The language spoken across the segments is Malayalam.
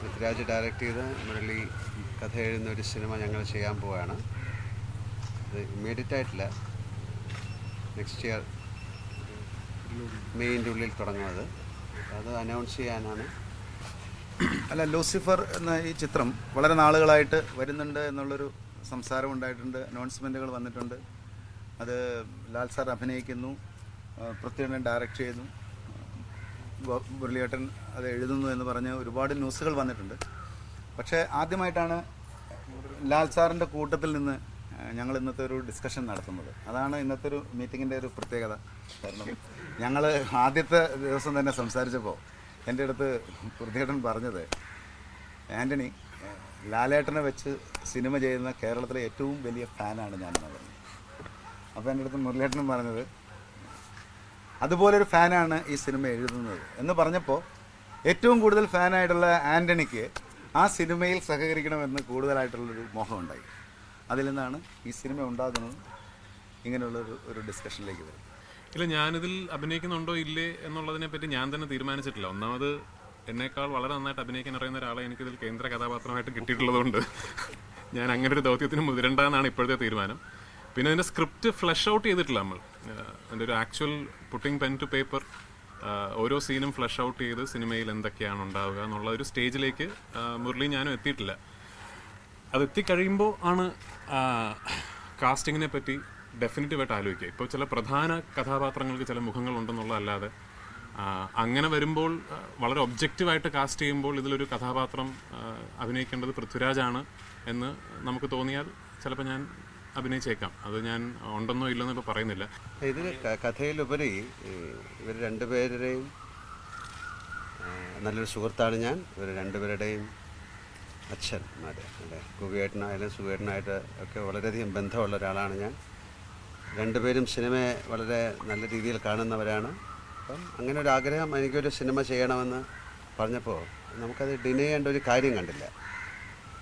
പൃഥ്വിരാജ് ഡയറക്റ്റ് ചെയ്ത് മുരളി കഥ എഴുതുന്ന ഒരു സിനിമ ഞങ്ങൾ ചെയ്യാൻ പോവുകയാണ്. അത് ഇമ്മീഡിയറ്റ് ആയിട്ടില്ല, നെക്സ്റ്റ് ഇയർ മെയിൻ്റെ ഉള്ളിൽ തുടങ്ങുന്നത്. അത് അനൗൺസ് ചെയ്യാനാണ്. അല്ല, ലൂസിഫർ എന്ന ഈ ചിത്രം വളരെ നാളുകളായിട്ട് വരുന്നുണ്ട് എന്നുള്ളൊരു സംസാരം ഉണ്ടായിട്ടുണ്ട്, അനൗൺസ്മെൻറ്റുകൾ വന്നിട്ടുണ്ട്. അത് ലാൽ സാർ അഭിനയിക്കുന്നു, പൃഥ്വിരാജൻ ഡയറക്റ്റ് ചെയ്യുന്നു, മുരളിയേട്ടൻ അത് എഴുതുന്നു എന്ന് പറഞ്ഞ് ഒരുപാട് ന്യൂസുകൾ വന്നിട്ടുണ്ട്. പക്ഷേ ആദ്യമായിട്ടാണ് ലാൽ സാറിൻ്റെ കൂട്ടത്തിൽ നിന്ന് ഞങ്ങൾ ഇന്നത്തെ ഒരു ഡിസ്കഷൻ നടത്തുന്നത്. അതാണ് ഇന്നത്തെ ഒരു മീറ്റിങ്ങിൻ്റെ ഒരു പ്രത്യേകത. കാരണം ഞങ്ങൾ ആദ്യത്തെ ദിവസം തന്നെ സംസാരിച്ചപ്പോൾ എൻ്റെ അടുത്ത് പൃഥ്വിരാജൻ പറഞ്ഞത്, ആൻ്റണി, ലാലേട്ടനെ വെച്ച് സിനിമ ചെയ്യുന്ന കേരളത്തിലെ ഏറ്റവും വലിയ ഫാനാണ് ഞാനെന്ന് പറഞ്ഞു. അപ്പോൾ എൻ്റെ അടുത്ത് മുരളിയേട്ടനും പറഞ്ഞത്, അതുപോലൊരു ഫാനാണ് ഈ സിനിമ എഴുതുന്നത് എന്ന് പറഞ്ഞപ്പോൾ ഏറ്റവും കൂടുതൽ ഫാനായിട്ടുള്ള ആൻ്റണിക്ക് ആ സിനിമയിൽ സഹകരിക്കണമെന്ന് കൂടുതലായിട്ടുള്ളൊരു മോഹമുണ്ടായി. അതിൽ നിന്നാണ് ഈ സിനിമ ഉണ്ടാകുന്നത്. ഇങ്ങനെയുള്ളൊരു ഡിസ്കഷനിലേക്ക് വരും. ഇല്ല, ഞാനിതിൽ അഭിനയിക്കുന്നുണ്ടോ ഇല്ലേ എന്നുള്ളതിനെ പറ്റി ഞാൻ തന്നെ തീരുമാനിച്ചിട്ടില്ല. ഒന്നാമത് എന്നേക്കാൾ വളരെ നന്നായിട്ട് അഭിനയിക്കാൻ അറിയുന്ന ഒരാളെ എനിക്കിതിൽ കേന്ദ്ര കഥാപാത്രമായിട്ട് കിട്ടിയിട്ടുള്ളതുകൊണ്ട് ഞാൻ അങ്ങനെ ഒരു ദൗത്യത്തിന് മുതിരണ്ടെന്നാണ് ഇപ്പോഴത്തെ തീരുമാനം. പിന്നെ അതിൻ്റെ സ്ക്രിപ്റ്റ് ഫ്ലഷ് ഔട്ട് ചെയ്തിട്ടില്ല നമ്മൾ. അതിൻ്റെ ഒരു actual putting pen to paper, ഓരോ സീനും ഫ്ലഷ് ഔട്ട് ചെയ്ത് സിനിമയിൽ എന്തൊക്കെയാണ് ഉണ്ടാവുക എന്നുള്ള ഒരു സ്റ്റേജിലേക്ക് മുരളി ഞാനും എത്തിയിട്ടില്ല. അത് എത്തിക്കഴിയുമ്പോൾ ആണ് കാസ്റ്റിങ്ങിനെ പറ്റി ഡെഫിനറ്റീവായിട്ട് ആലോചിക്കുക. ഇപ്പോൾ ചില പ്രധാന കഥാപാത്രങ്ങൾക്ക് ചില മുഖങ്ങളുണ്ടെന്നുള്ളതല്ലാതെ അങ്ങനെ വരുമ്പോൾ വളരെ ഒബ്ജക്റ്റീവായിട്ട് കാസ്റ്റ് ചെയ്യുമ്പോൾ ഇതിലൊരു കഥാപാത്രം അഭിനയിക്കേണ്ടത് പൃഥ്വിരാജാണ് എന്ന് നമുക്ക് തോന്നിയാൽ ചിലപ്പോൾ ഞാൻ അഭിനയിച്ചേക്കാം. അത് ഞാൻ ഉണ്ടെന്നോ ഇല്ലെന്നോ ഇപ്പോൾ പറയുന്നില്ല. ഇതിൽ കഥയിലുപരി ഇവർ രണ്ടുപേരുടെയും നല്ലൊരു സുഹൃത്താണ് ഞാൻ. ഇവർ രണ്ടുപേരുടെയും അച്ഛന്മാർ, അല്ലേ, കുബിയേട്ടനായാലും സുബിയേട്ടനായിട്ട് ഒക്കെ വളരെയധികം ബന്ധമുള്ള ഒരാളാണ് ഞാൻ. രണ്ടുപേരും സിനിമയെ വളരെ നല്ല രീതിയിൽ കാണുന്നവരാണ്. അപ്പം അങ്ങനെ ഒരു ആഗ്രഹം, എനിക്കൊരു സിനിമ ചെയ്യണമെന്ന് പറഞ്ഞപ്പോൾ നമുക്കത് ഡിനേ ചെയ്യേണ്ട ഒരു കാര്യം കണ്ടില്ല.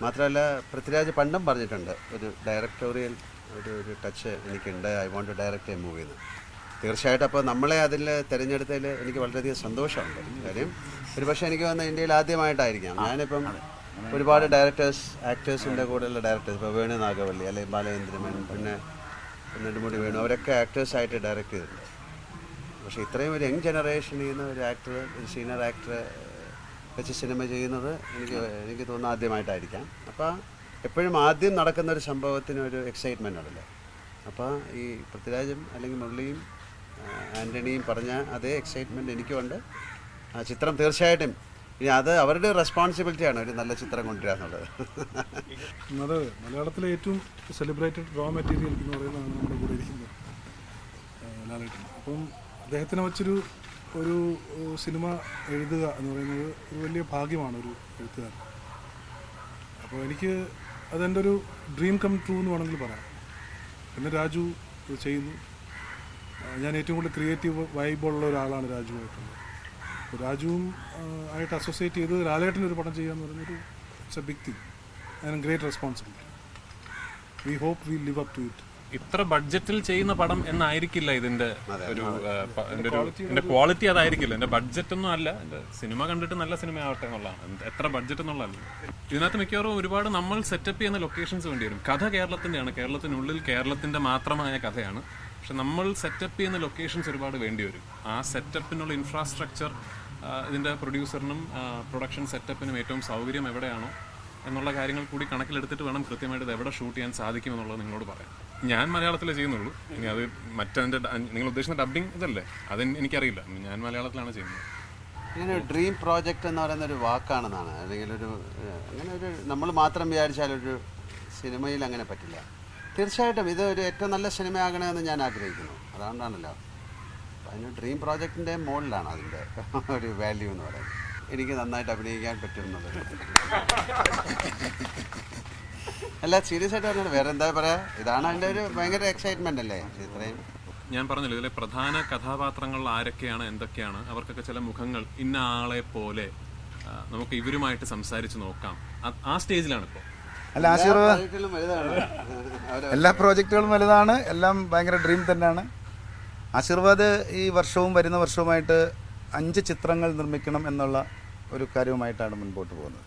മാത്രമല്ല, പൃഥ്വിരാജ് പണ്ടും പറഞ്ഞിട്ടുണ്ട്, ഒരു ഡയറക്ടോറിയൽ ഒരു ടച്ച് എനിക്കുണ്ട്, I want to direct a movie എന്ന്. തീർച്ചയായിട്ടും അപ്പോൾ നമ്മളെ അതിൽ തിരഞ്ഞെടുത്തതിൽ എനിക്ക് വളരെയധികം സന്തോഷമുണ്ട്. കാര്യം ഒരുപക്ഷെ എനിക്ക് വന്ന ഇന്ത്യയിൽ ആദ്യമായിട്ടായിരിക്കാം. ഞാനിപ്പം ഒരുപാട് ഡയറക്ടേഴ്സ്, ആക്ടേഴ്സിൻ്റെ കൂടെയുള്ള ഡയറക്ടേഴ്സ്, ഇപ്പോൾ വേണു നാഗവള്ളി അല്ലെങ്കിൽ ബാലചന്ദ്രമൻ, പിന്നെ നെടുമുടി വേണു, അവരൊക്കെ ആക്ടേഴ്സായിട്ട് ഡയറക്റ്റ് ചെയ്തിട്ടുണ്ട്. പക്ഷേ ഇത്രയും ഒരു യങ് ജനറേഷനിൽ നിന്ന് ഒരു ആക്ടർ, ഒരു സീനിയർ ആക്ടർ വെച്ച് സിനിമ ചെയ്യുന്നത് എനിക്ക് തോന്നുന്നു ആദ്യമായിട്ടായിരിക്കാം. അപ്പോൾ എപ്പോഴും ആദ്യം നടക്കുന്ന ഒരു സംഭവത്തിന് ഒരു എക്സൈറ്റ്മെൻ്റ് ഉണ്ടല്ലോ. അപ്പോൾ ഈ പൃഥ്വിരാജും അല്ലെങ്കിൽ മുരളിയും ആൻ്റണിയും പറഞ്ഞ അതേ എക്സൈറ്റ്മെൻറ്റ് എനിക്കുമുണ്ട്. ആ ചിത്രം തീർച്ചയായിട്ടും ഇനി അത് അവരുടെ റെസ്പോൺസിബിലിറ്റിയാണ്, ഒരു നല്ല ചിത്രം കൊണ്ടുവരിക എന്നുള്ളത്. അത് മലയാളത്തിലെ ഏറ്റവും സെലിബ്രേറ്റഡ് റോ മെറ്റീരിയൽ എന്ന് പറയുന്നതാണ് നമ്മുടെ കൂടെ ഇരിക്കുന്നത് ലാലേട്ടൻ. അപ്പം അദ്ദേഹത്തിനെ വെച്ചൊരു സിനിമ എഴുതുക എന്ന് പറയുന്നത് ഒരു വലിയ ഭാഗ്യമാണ് ഒരു എഴുത്തുകാരൻ. അപ്പോൾ എനിക്ക് അതെൻ്റെ ഒരു ഡ്രീം കം ട്രൂ എന്ന് വേണമെങ്കിൽ പറയാം. പിന്നെ രാജു ഇത് ചെയ്യുന്നു. ഞാൻ ഏറ്റവും കൂടുതൽ ക്രിയേറ്റീവ് വൈബുള്ള ഒരാളാണ് രാജുവായിട്ടുള്ളത്. അപ്പോൾ രാജുവും ആയിട്ട് അസോസിയേറ്റ് ചെയ്ത് ലാലേട്ടനൊരു പടം ചെയ്യുക എന്ന് പറയുന്നൊരു it's a big thing and great responsibility. We hope we live up to it. ഇത്ര ബഡ്ജറ്റിൽ ചെയ്യുന്ന പടം എന്നായിരിക്കില്ല ഇതിൻ്റെ എൻ്റെ ക്വാളിറ്റി, അതായിരിക്കില്ല. എൻ്റെ ബഡ്ജറ്റൊന്നും അല്ല, എൻ്റെ സിനിമ കണ്ടിട്ട് നല്ല സിനിമ ആവട്ടെ എന്നുള്ളതാണ്. എത്ര ബഡ്ജറ്റ് എന്നുള്ളതല്ല. ഇതിനകത്ത് മിക്കവാറും ഒരുപാട് നമ്മൾ സെറ്റപ്പ് ചെയ്യുന്ന ലൊക്കേഷൻസ് വേണ്ടി വരും. കഥ കേരളത്തിൻ്റെയാണ്, കേരളത്തിനുള്ളിൽ കേരളത്തിൻ്റെ മാത്രമായ കഥയാണ്. പക്ഷെ നമ്മൾ സെറ്റപ്പ് ചെയ്യുന്ന ലൊക്കേഷൻസ് ഒരുപാട് വേണ്ടി വരും. ആ സെറ്റപ്പിനുള്ള ഇൻഫ്രാസ്ട്രക്ചർ ഇതിൻ്റെ പ്രൊഡ്യൂസറിനും പ്രൊഡക്ഷൻ സെറ്റപ്പിനും ഏറ്റവും സൗകര്യം എവിടെയാണോ എന്നുള്ള കാര്യങ്ങൾ കൂടി കണക്കിലെടുത്തിട്ട് വേണം കൃത്യമായിട്ട് ഇത് എവിടെ ഷൂട്ട് ചെയ്യാൻ സാധിക്കുമെന്നുള്ളത് നിങ്ങളോട് പറയാം. ഞാൻ മലയാളത്തിലേ ചെയ്യുന്നുള്ളൂ. ഇനി അത് മറ്റതിൻ്റെ നിങ്ങൾ ഉദ്ദേശിക്കുന്ന ഡബ്ബിങ് ഇതല്ലേ, എനിക്കറിയില്ല. ഞാൻ മലയാളത്തിലാണ് ചെയ്യുന്നത്. ഇങ്ങനെ ഒരു ഡ്രീം പ്രോജക്റ്റ് എന്ന് പറയുന്ന ഒരു വാക്കാണെന്നാണ്, അല്ലെങ്കിൽ അങ്ങനെ ഒരു നമ്മൾ മാത്രം വിചാരിച്ചാലൊരു സിനിമയിൽ അങ്ങനെ പറ്റില്ല. തീർച്ചയായിട്ടും ഇത് ഒരു ഏറ്റവും നല്ല സിനിമയാകണമെന്ന് ഞാൻ ആഗ്രഹിക്കുന്നു. അതുകൊണ്ടാണല്ലോ അതിന് ഡ്രീം പ്രോജക്റ്റിൻ്റെ മുകളിലാണ് അതിൻ്റെ ഒരു വാല്യൂ എന്ന് പറയുന്നത്. എനിക്ക് നന്നായിട്ട് അഭിനയിക്കാൻ പറ്റുന്നത് അല്ല, സീരിയസ് ആയിട്ട് പറഞ്ഞാൽ വേറെ എന്താ പറയുക, ഇതാണ് അതിൻ്റെ ഒരു ഭയങ്കര എക്സൈറ്റ്മെൻ്റ് അല്ലേ. ഇത്രയും ഞാൻ പറഞ്ഞല്ലോ, ഇതിലെ പ്രധാന കഥാപാത്രങ്ങൾ ആരൊക്കെയാണ്, എന്തൊക്കെയാണ്, അവർക്കൊക്കെ ചില മുഖങ്ങൾ ഇന്ന ആളെ പോലെ നമുക്ക് ഇവരുമായിട്ട് സംസാരിച്ച് നോക്കാം. ആ സ്റ്റേജിലാണ് ഇപ്പോൾ. അല്ല, എല്ലാ പ്രോജക്റ്റുകളും വലുതാണ്, എല്ലാം ഭയങ്കര ഡ്രീം തന്നെയാണ്. ആശീർവാദ് ഈ വർഷവും വരുന്ന വർഷവുമായിട്ട് 5 ചിത്രങ്ങൾ നിർമ്മിക്കണം എന്നുള്ള ഒരു കാര്യവുമായിട്ടാണ് മുൻപോട്ട് പോകുന്നത്.